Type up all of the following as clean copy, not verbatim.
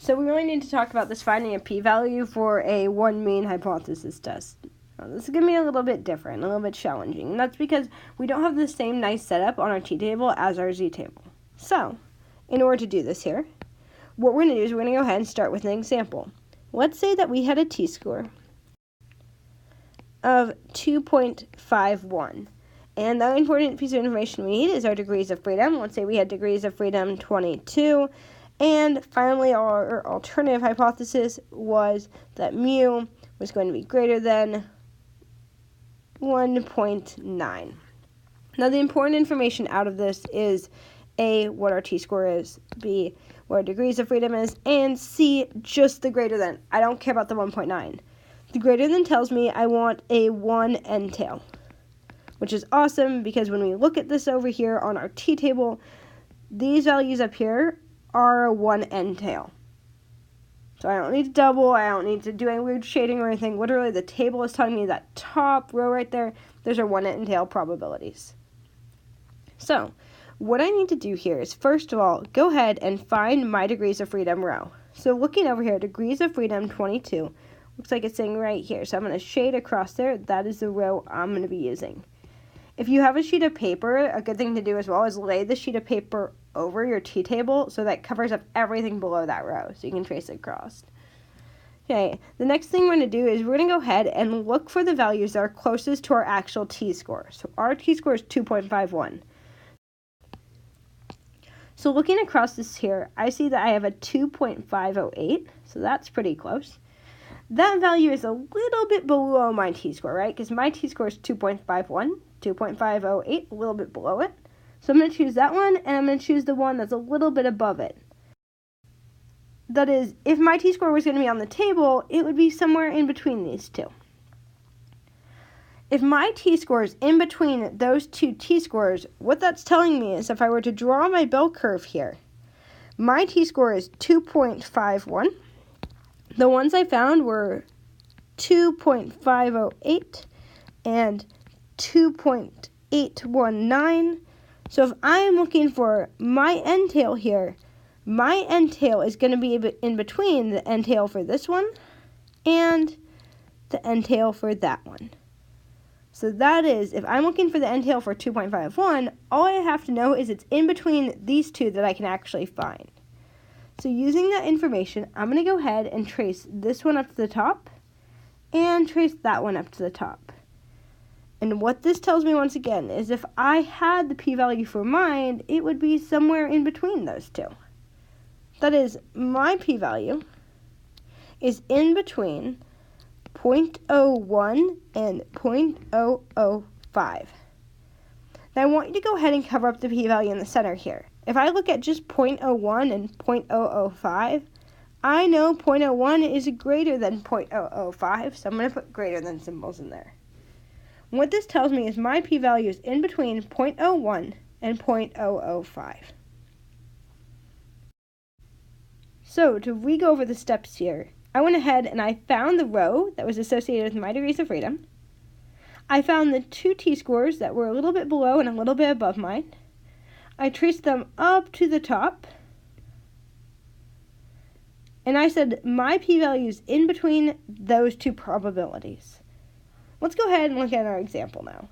So we really need to talk about this finding a p-value for a one mean hypothesis test. Now, this is going to be a little bit different, a little bit challenging, and that's because we don't have the same nice setup on our t-table as our z-table. So, in order to do this here, what we're going to do is we're going to go ahead and start with an example. Let's say that we had a t-score of 2.51. And the important piece of information we need is our degrees of freedom. Let's say we had degrees of freedom 22. And finally, our alternative hypothesis was that mu was going to be greater than 1.9. Now, the important information out of this is A, what our t-score is, B, what our degrees of freedom is, and C, just the greater than. I don't care about the 1.9. The greater than tells me I want a 1 end tail, which is awesome because when we look at this over here on our t-table, these values up here are a 1 end tail. So I don't need to double, I don't need to do any weird shading or anything. Literally, the table is telling me that top row right there, those are 1 end tail probabilities. So, what I need to do here is, first of all, go ahead and find my degrees of freedom row. So looking over here, degrees of freedom 22, looks like it's saying right here. So I'm going to shade across there. That is the row I'm going to be using. If you have a sheet of paper, a good thing to do as well is lay the sheet of paper over your t-table so that covers up everything below that row so you can trace it across. Okay, the next thing we're going to do is we're going to go ahead and look for the values that are closest to our actual t-score. So our t-score is 2.51. So looking across this here, I see that I have a 2.508, so that's pretty close. That value is a little bit below my t-score, right? Because my t-score is 2.51. 2.508, a little bit below it. So I'm going to choose that one, and I'm going to choose the one that's a little bit above it. That is, if my t-score was going to be on the table, it would be somewhere in between these two. If my t-score is in between those two t-scores, what that's telling me is if I were to draw my bell curve here, my t-score is 2.51. The ones I found were 2.508 and 2.819. So if I am looking for my end tail here, my end tail is going to be in between the end tail for this one and the end tail for that one. So that is, if I'm looking for the end tail for 2.51, all I have to know is it's in between these two that I can actually find. So using that information, I'm going to go ahead and trace this one up to the top and trace that one up to the top. And what this tells me once again is if I had the p-value for mine, it would be somewhere in between those two. That is, my p-value is in between 0.01 and 0.005. Now I want you to go ahead and cover up the p-value in the center here. If I look at just 0.01 and 0.005, I know 0.01 is greater than 0.005, so I'm going to put greater than symbols in there. What this tells me is my p-value is in between 0.01 and 0.005. So to re-go over the steps here, I went ahead and I found the row that was associated with my degrees of freedom. I found the two t-scores that were a little bit below and a little bit above mine. I traced them up to the top. And I said my p-value is in between those two probabilities. Let's go ahead and look at our example now.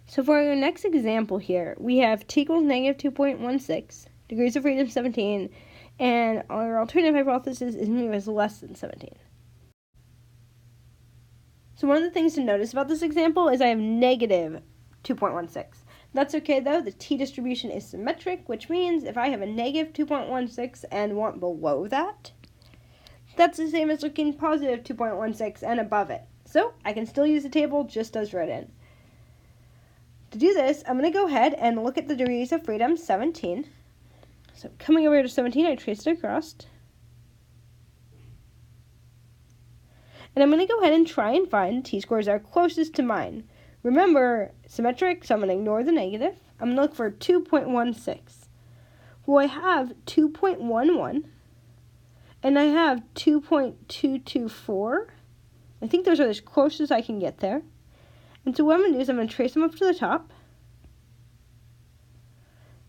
So for our next example here, we have t equals negative 2.16, degrees of freedom 17, and our alternative hypothesis is mu is less than 17. So one of the things to notice about this example is I have negative 2.16. That's okay though, the t-distribution is symmetric, which means if I have a negative 2.16 and want below that, that's the same as looking positive 2.16 and above it. So I can still use the table just as written. To do this, I'm going to go ahead and look at the degrees of freedom 17. So coming over to 17, I trace it across. And I'm going to go ahead and try and find t-scores that are closest to mine. Remember, symmetric, so I'm going to ignore the negative. I'm going to look for 2.16. Well, I have 2.11. And I have 2.224. I think those are as close as I can get there. And so what I'm going to do is I'm going to trace them up to the top.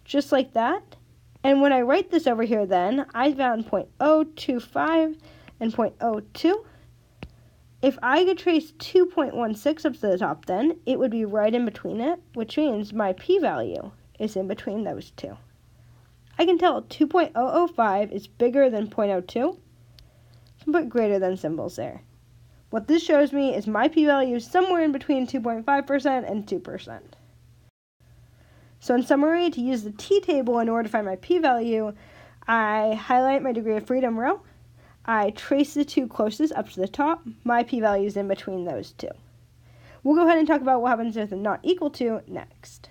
Just like that. And when I write this over here then, I found 0.025 and 0.02. If I could trace 2.16 up to the top then, it would be right in between it, which means my p-value is in between those two. I can tell 2.005 is bigger than 0.02, so I put greater than symbols there. What this shows me is my p-value is somewhere in between 2.5% and 2%. So in summary, to use the t-table in order to find my p-value, I highlight my degree of freedom row, I trace the two closest up to the top, my p-value is in between those two. We'll go ahead and talk about what happens with a not equal to next.